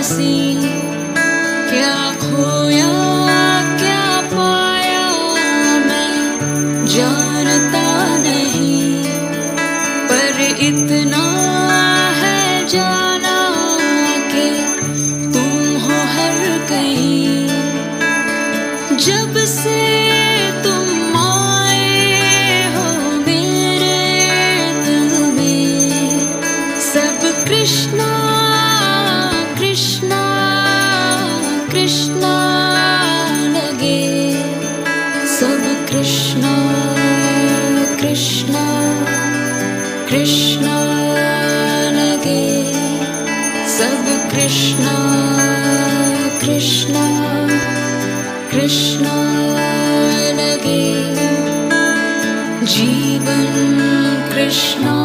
सी, क्या खोया क्या पाया मैं जानता नहीं, पर इतना है जाना कि तुम हो हर कहीं। जब से तुम आए हो मेरे दिल में, सब कृष्णा कृष्णा कृष्णा लगे, सब कृष्णा कृष्णा कृष्णा लगे, सब कृष्णा कृष्णा कृष्णा लगे, जीवन कृष्णा